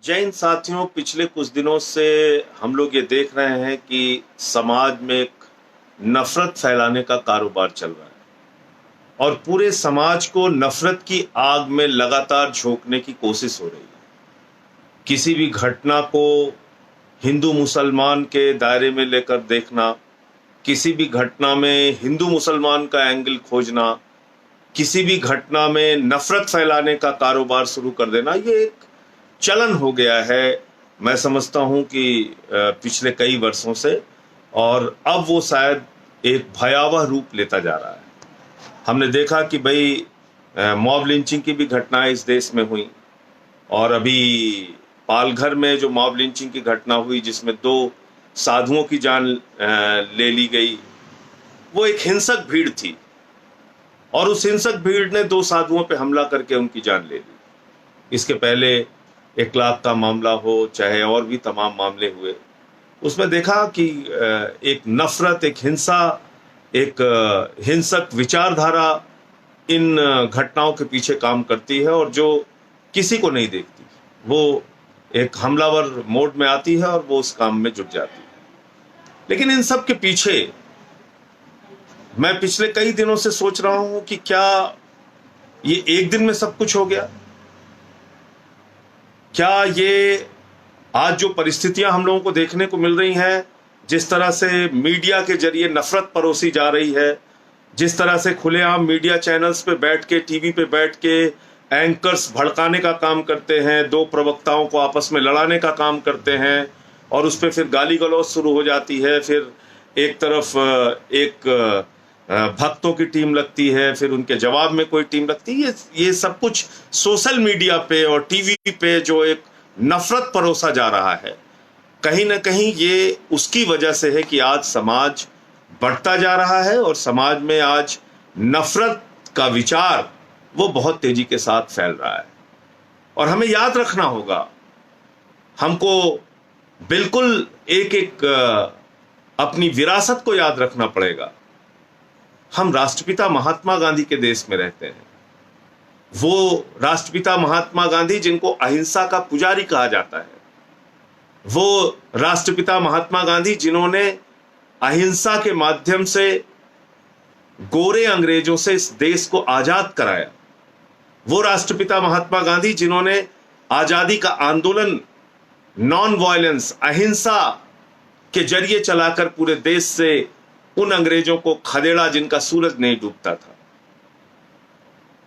जैन साथियों, पिछले कुछ दिनों से हम लोग ये देख रहे हैं कि समाज में एक नफरत फैलाने का कारोबार चल रहा है और पूरे समाज को नफरत की आग में लगातार झोंकने की कोशिश हो रही है। किसी भी घटना को हिंदू मुसलमान के दायरे में लेकर देखना, किसी भी घटना में हिंदू मुसलमान का एंगल खोजना, किसी भी घटना में नफरत फैलाने का कारोबार शुरू कर देना, ये एक चलन हो गया है। मैं समझता हूं कि पिछले कई वर्षों से, और अब वो शायद एक भयावह रूप लेता जा रहा है। हमने देखा कि भाई मॉब लिंचिंग की भी घटनाएं इस देश में हुई, और अभी पालघर में जो मॉब लिंचिंग की घटना हुई जिसमें 2 साधुओं की जान ले ली गई, वो एक हिंसक भीड़ थी और उस हिंसक भीड़ ने 2 साधुओं पे हमला करके उनकी जान ले ली। इसके पहले 1 लाख का मामला हो, चाहे और भी तमाम मामले हुए, उसमें देखा कि एक नफरत, एक हिंसा, एक हिंसक विचारधारा इन घटनाओं के पीछे काम करती है और जो किसी को नहीं देखती, वो एक हमलावर मोड में आती है और वो उस काम में जुट जाती है। लेकिन इन सब के पीछे मैं पिछले कई दिनों से सोच रहा हूं कि क्या ये एक दिन में सब कुछ हो गया? क्या ये आज जो परिस्थितियां हम लोगों को देखने को मिल रही हैं, जिस तरह से मीडिया के जरिए नफरत परोसी जा रही है, जिस तरह से खुलेआम मीडिया चैनल्स पे बैठ के, टीवी पे बैठ के एंकर्स भड़काने का काम करते हैं, 2 प्रवक्ताओं को आपस में लड़ाने का काम करते हैं, और उस पर फिर गाली गलौज शुरू हो जाती है। फिर एक तरफ एक भक्तों की टीम लगती है, फिर उनके जवाब में कोई टीम लगती है। ये सब कुछ सोशल मीडिया पे और टीवी पे जो एक नफरत परोसा जा रहा है, कहीं ना कहीं ये उसकी वजह से है कि आज समाज बढ़ता जा रहा है और समाज में आज नफरत का विचार वो बहुत तेजी के साथ फैल रहा है। और हमें याद रखना होगा, हमको बिल्कुल एक एक अपनी विरासत को याद रखना पड़ेगा। हम राष्ट्रपिता महात्मा गांधी के देश में रहते हैं। वो राष्ट्रपिता महात्मा गांधी जिनको अहिंसा का पुजारी कहा जाता है, वो राष्ट्रपिता महात्मा गांधी जिन्होंने अहिंसा के माध्यम से गोरे अंग्रेजों से इस देश को आजाद कराया, वो राष्ट्रपिता महात्मा गांधी जिन्होंने आजादी का आंदोलन नॉन वायलेंस, अहिंसा के जरिए चलाकर पूरे देश से उन अंग्रेजों को खदेड़ा जिनका सूरज नहीं डूबता था।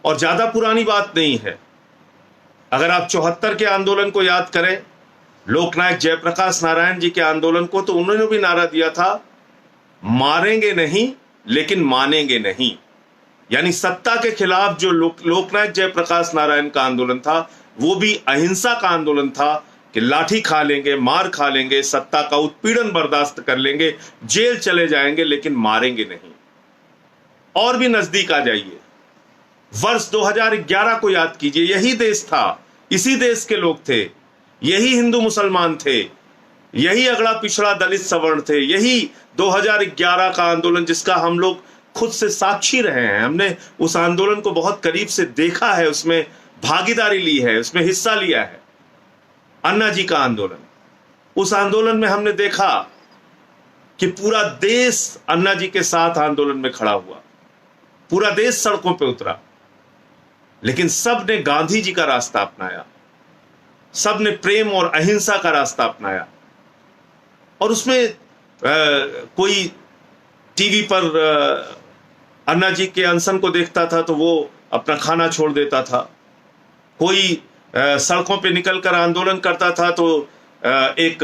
और ज्यादा पुरानी बात नहीं है, अगर आप 74 के आंदोलन को याद करें, लोकनायक जयप्रकाश नारायण जी के आंदोलन को, तो उन्होंने भी नारा दिया था, मारेंगे नहीं लेकिन मानेंगे नहीं। यानी सत्ता के खिलाफ जो लोकनायक जयप्रकाश नारायण का आंदोलन था, वो भी अहिंसा का आंदोलन था कि लाठी खा लेंगे, मार खा लेंगे, सत्ता का उत्पीड़न बर्दाश्त कर लेंगे, जेल चले जाएंगे, लेकिन मारेंगे नहीं। और भी नजदीक आ जाइए, वर्ष 2011 को याद कीजिए। यही देश था, इसी देश के लोग थे, यही हिंदू मुसलमान थे, यही अगड़ा पिछड़ा दलित सवर्ण थे। यही 2011 का आंदोलन जिसका हम लोग खुद से साक्षी रहे हैं, हमने उस आंदोलन को बहुत करीब से देखा है, उसमें भागीदारी ली है, उसमें हिस्सा लिया है। अन्ना जी का आंदोलन, उस आंदोलन में हमने देखा कि पूरा देश अन्ना जी के साथ आंदोलन में खड़ा हुआ, पूरा देश सड़कों पे उतरा, लेकिन सब ने गांधी जी का रास्ता अपनाया, सब ने प्रेम और अहिंसा का रास्ता अपनाया। और उसमें कोई टीवी पर अन्ना जी के अनशन को देखता था तो वो अपना खाना छोड़ देता था, कोई सड़कों पे निकलकर आंदोलन करता था तो एक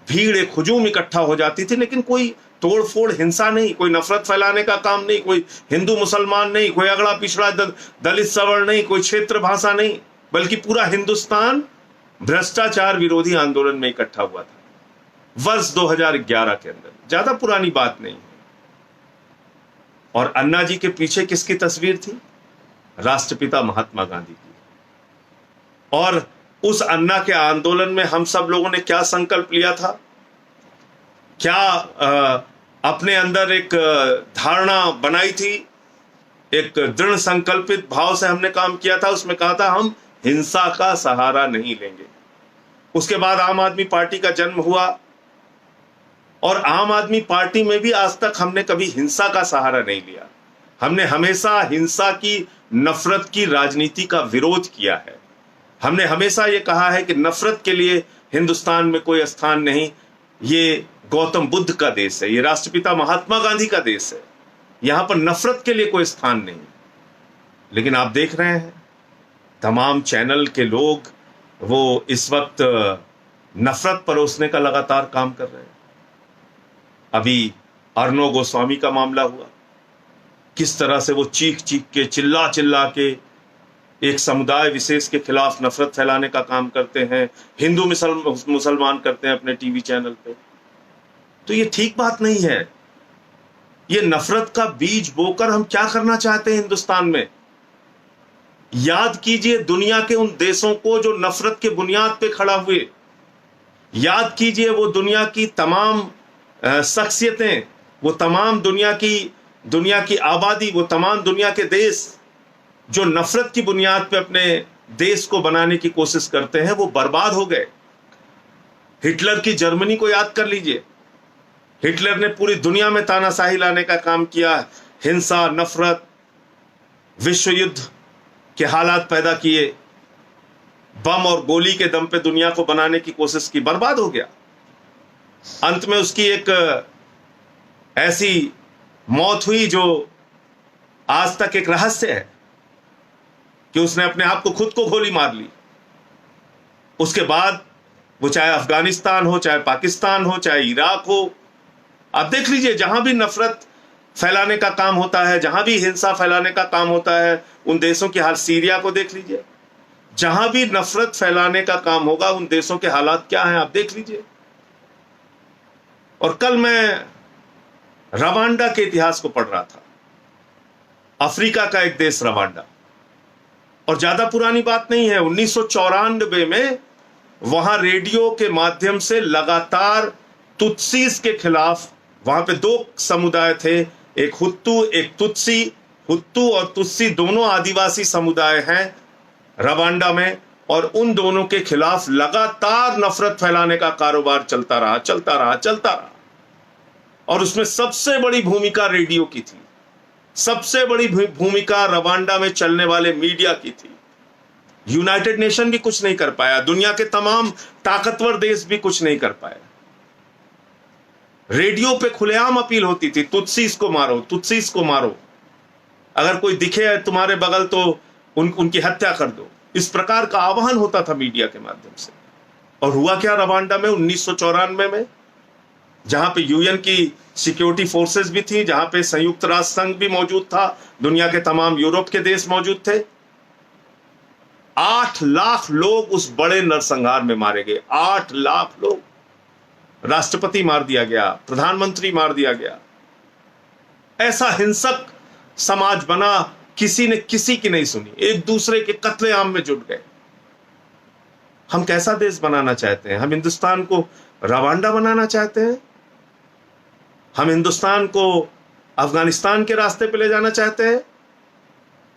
भीड़, एक हुजूम इकट्ठा हो जाती थी, लेकिन कोई तोड़फोड़, हिंसा नहीं, कोई नफरत फैलाने का काम नहीं, कोई हिंदू मुसलमान नहीं, कोई अगड़ा पिछड़ा दलित सवर्ण नहीं, कोई क्षेत्र भाषा नहीं, बल्कि पूरा हिंदुस्तान भ्रष्टाचार विरोधी आंदोलन में इकट्ठा हुआ था वर्ष 2011 के अंदर। ज्यादा पुरानी बात नहीं है। और अन्ना जी के पीछे किसकी तस्वीर थी? राष्ट्रपिता महात्मा गांधी की। और उस अन्ना के आंदोलन में हम सब लोगों ने क्या संकल्प लिया था? क्या अपने अंदर एक धारणा बनाई थी, एक दृढ़ संकल्पित भाव से हमने काम किया था। उसमें कहा था, हम हिंसा का सहारा नहीं लेंगे, उसके बाद आम आदमी पार्टी का जन्म हुआ, और आम आदमी पार्टी में भी आज तक हमने कभी हिंसा का सहारा नहीं लिया। हमने हमेशा हिंसा की, नफरत की राजनीति का विरोध किया है। हमने हमेशा ये कहा है कि नफरत के लिए हिंदुस्तान में कोई स्थान नहीं। ये गौतम बुद्ध का देश है, ये राष्ट्रपिता महात्मा गांधी का देश है, यहां पर नफरत के लिए कोई स्थान नहीं। लेकिन आप देख रहे हैं तमाम चैनल के लोग वो इस वक्त नफरत परोसने का लगातार काम कर रहे हैं। अभी अर्णव गोस्वामी का मामला हुआ, किस तरह से वो चीख चीख के, चिल्ला चिल्ला के एक समुदाय विशेष के खिलाफ नफरत फैलाने का काम करते हैं, हिंदू मुसलमान करते हैं अपने टीवी चैनल पे। तो ये ठीक बात नहीं है। ये नफरत का बीज बोकर हम क्या करना चाहते हैं हिंदुस्तान में? याद कीजिए दुनिया के उन देशों को जो नफरत के बुनियाद पे खड़ा हुए। याद कीजिए वो दुनिया की तमाम शख्सियतें, वो तमाम दुनिया की आबादी, वो तमाम दुनिया के देश जो नफरत की बुनियाद पे अपने देश को बनाने की कोशिश करते हैं, वो बर्बाद हो गए। हिटलर की जर्मनी को याद कर लीजिए। हिटलर ने पूरी दुनिया में तानाशाही लाने का काम किया, हिंसा, नफरत, विश्व युद्ध के हालात पैदा किए, बम और गोली के दम पे दुनिया को बनाने की कोशिश की, बर्बाद हो गया। अंत में उसकी एक ऐसी मौत हुई जो आज तक एक रहस्य है कि उसने अपने आप को, खुद को गोली मार ली। उसके बाद वो चाहे अफगानिस्तान हो, चाहे पाकिस्तान हो, चाहे इराक हो, आप देख लीजिए जहां भी नफरत फैलाने का काम होता है, जहां भी हिंसा फैलाने का काम होता है, उन देशों की हाल, सीरिया को देख लीजिए, जहां भी नफरत फैलाने का काम होगा उन देशों के हालात क्या हैं आप देख लीजिए। और कल मैं रवांडा के इतिहास को पढ़ रहा था, अफ्रीका का एक देश रवांडा, और ज्यादा पुरानी बात नहीं है, 1994 में वहां रेडियो के माध्यम से लगातार तुत्सीस के खिलाफ, वहां पे दो समुदाय थे, एक हुत्तू एक तुत्सी, हुत्तू और तुत्सी दोनों आदिवासी समुदाय हैं रवांडा में, और उन दोनों के खिलाफ लगातार नफरत फैलाने का कारोबार चलता रहा। और उसमें सबसे बड़ी भूमिका रेडियो की थी, सबसे बड़ी भूमिका रवांडा में चलने वाले मीडिया की थी। यूनाइटेड नेशन भी कुछ नहीं कर पाया, दुनिया के तमाम ताकतवर देश भी कुछ नहीं कर पाए। रेडियो पे खुलेआम अपील होती थी, तुत्सीस को मारो, तुत्सीस को मारो, अगर कोई दिखे तुम्हारे बगल तो उनकी हत्या कर दो। इस प्रकार का आह्वान होता था मीडिया के माध्यम से। और हुआ क्या रवांडा में 1994 में, जहां पे यूएन की सिक्योरिटी फोर्सेस भी थी, जहां पे संयुक्त राष्ट्र संघ भी मौजूद था, दुनिया के तमाम यूरोप के देश मौजूद थे। 8 लाख लोग उस बड़े नरसंहार में मारे गए। 8 लाख लोग, राष्ट्रपति मार दिया गया, प्रधानमंत्री मार दिया गया। ऐसा हिंसक समाज बना, किसी ने किसी की नहीं सुनी, एक दूसरे के कत्लेआम में जुट गए। हम कैसा देश बनाना चाहते हैं? हम हिंदुस्तान को रवांडा बनाना चाहते हैं? हम हिंदुस्तान को अफगानिस्तान के रास्ते पे ले जाना चाहते हैं?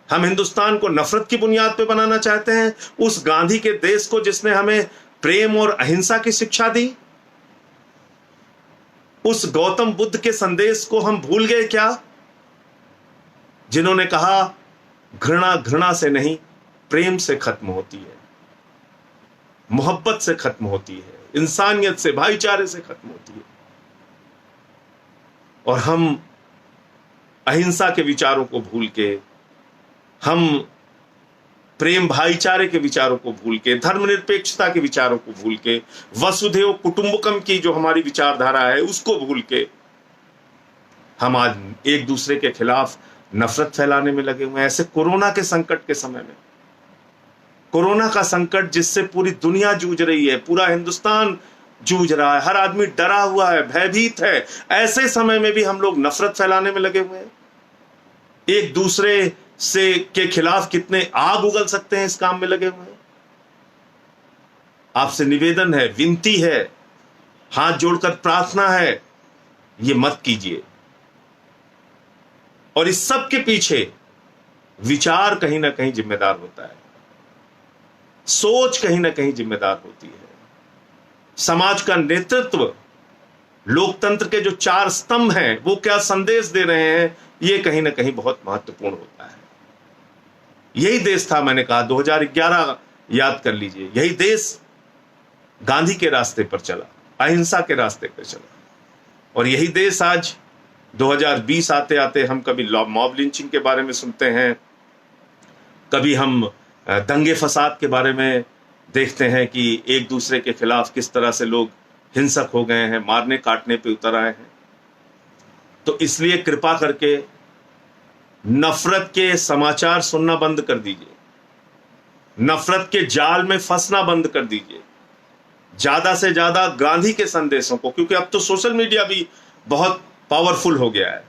हम हिंदुस्तान को नफरत की बुनियाद पे बनाना चाहते हैं? उस गांधी के देश को जिसने हमें प्रेम और अहिंसा की शिक्षा दी, उस गौतम बुद्ध के संदेश को हम भूल गए क्या, जिन्होंने कहा घृणा घृणा से नहीं प्रेम से खत्म होती है, मोहब्बत से खत्म होती है, इंसानियत से, भाईचारे से खत्म होती है। और हम अहिंसा के विचारों को भूल के, हम प्रेम भाईचारे के विचारों को भूल के, धर्मनिरपेक्षता के विचारों को भूल के, वसुधैव कुटुंबकम की जो हमारी विचारधारा है उसको भूल के हम आज एक दूसरे के खिलाफ नफरत फैलाने में लगे हुए हैं। ऐसे कोरोना के संकट के समय में, कोरोना का संकट जिससे पूरी दुनिया जूझ रही है, पूरा हिंदुस्तान जूझ रहा है, हर आदमी डरा हुआ है, भयभीत है, ऐसे समय में भी हम लोग नफरत फैलाने में लगे हुए हैं। एक दूसरे से के खिलाफ कितने आग उगल सकते हैं, इस काम में लगे हुए हैं। आपसे निवेदन है, विनती है, हाथ जोड़कर प्रार्थना है, ये मत कीजिए। और इस सब के पीछे विचार कहीं ना कहीं जिम्मेदार होता है, सोच कहीं ना कहीं जिम्मेदार होती है। समाज का नेतृत्व, लोकतंत्र के जो 4 स्तंभ हैं वो क्या संदेश दे रहे हैं, ये कहीं ना कहीं बहुत महत्वपूर्ण होता है। यही देश था, मैंने कहा 2011 याद कर लीजिए, यही देश गांधी के रास्ते पर चला, अहिंसा के रास्ते पर चला, और यही देश आज 2020 आते आते हम कभी मॉब लिंचिंग के बारे में सुनते हैं, कभी हम दंगे फसाद के बारे में देखते हैं कि एक दूसरे के खिलाफ किस तरह से लोग हिंसक हो गए हैं, मारने काटने पे उतर आए हैं। तो इसलिए कृपा करके नफरत के समाचार सुनना बंद कर दीजिए, नफरत के जाल में फंसना बंद कर दीजिए, ज्यादा से ज्यादा गांधी के संदेशों को, क्योंकि अब तो सोशल मीडिया भी बहुत पावरफुल हो गया है।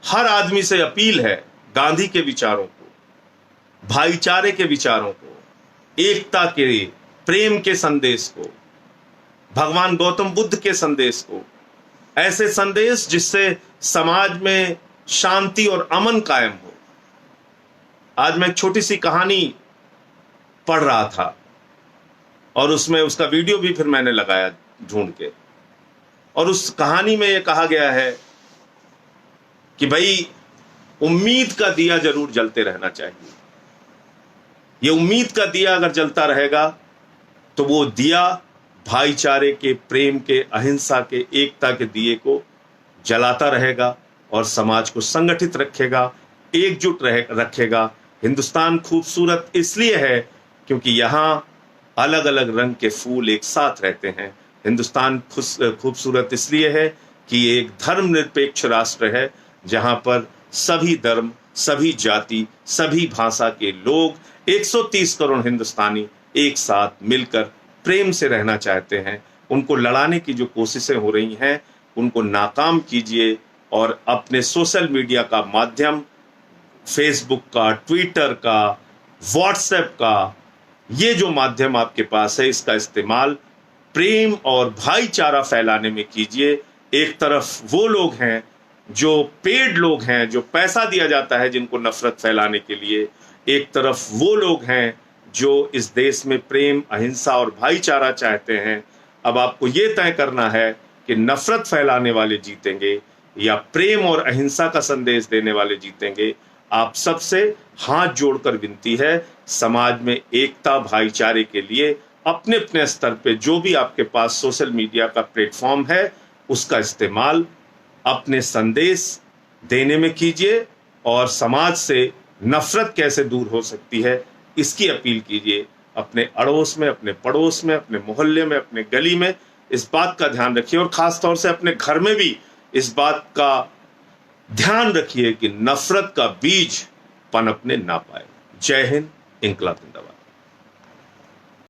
हर आदमी से अपील है गांधी के विचारों को, भाईचारे के विचारों को, एकता के, प्रेम के संदेश को, भगवान गौतम बुद्ध के संदेश को, ऐसे संदेश जिससे समाज में शांति और अमन कायम हो। आज मैं एक छोटी सी कहानी पढ़ रहा था और उसमें उसका वीडियो भी फिर मैंने लगाया ढूंढ के, और उस कहानी में यह कहा गया है कि भाई उम्मीद का दिया जरूर जलते रहना चाहिए। ये उम्मीद का दिया अगर जलता रहेगा तो वो दिया भाईचारे के, प्रेम के, अहिंसा के, एकता के दिए को जलाता रहेगा और समाज को संगठित रखेगा, एकजुट रखेगा। हिंदुस्तान खूबसूरत इसलिए है क्योंकि यहाँ अलग अलग रंग के फूल एक साथ रहते हैं। हिंदुस्तान खूबसूरत इसलिए है कि ये एक धर्मनिरपेक्ष राष्ट्र है जहां पर सभी धर्म, सभी जाति, सभी भाषा के लोग 130 करोड़ हिंदुस्तानी एक साथ मिलकर प्रेम से रहना चाहते हैं। उनको लड़ाने की जो कोशिशें हो रही हैं उनको नाकाम कीजिए और अपने सोशल मीडिया का माध्यम, फेसबुक का, ट्विटर का, व्हाट्सएप का, ये जो माध्यम आपके पास है इसका इस्तेमाल प्रेम और भाईचारा फैलाने में कीजिए। एक तरफ वो लोग हैं जो पेड लोग हैं, जो पैसा दिया जाता है जिनको नफरत फैलाने के लिए, एक तरफ वो लोग हैं जो इस देश में प्रेम, अहिंसा और भाईचारा चाहते हैं। अब आपको ये तय करना है कि नफरत फैलाने वाले जीतेंगे या प्रेम और अहिंसा का संदेश देने वाले जीतेंगे। आप सबसे हाथ जोड़कर विनती है, समाज में एकता, भाईचारे के लिए अपने अपने स्तर पे जो भी आपके पास सोशल मीडिया का प्लेटफॉर्म है उसका इस्तेमाल अपने संदेश देने में कीजिए और समाज से नफरत कैसे दूर हो सकती है इसकी अपील कीजिए। अपने अड़ोस में, अपने पड़ोस में, अपने मोहल्ले में, अपने गली में इस बात का ध्यान रखिए और खास तौर से अपने घर में भी इस बात का ध्यान रखिए कि नफरत का बीज पनपने ना पाए। जय हिंद, इंकलाब जिंदाबाद।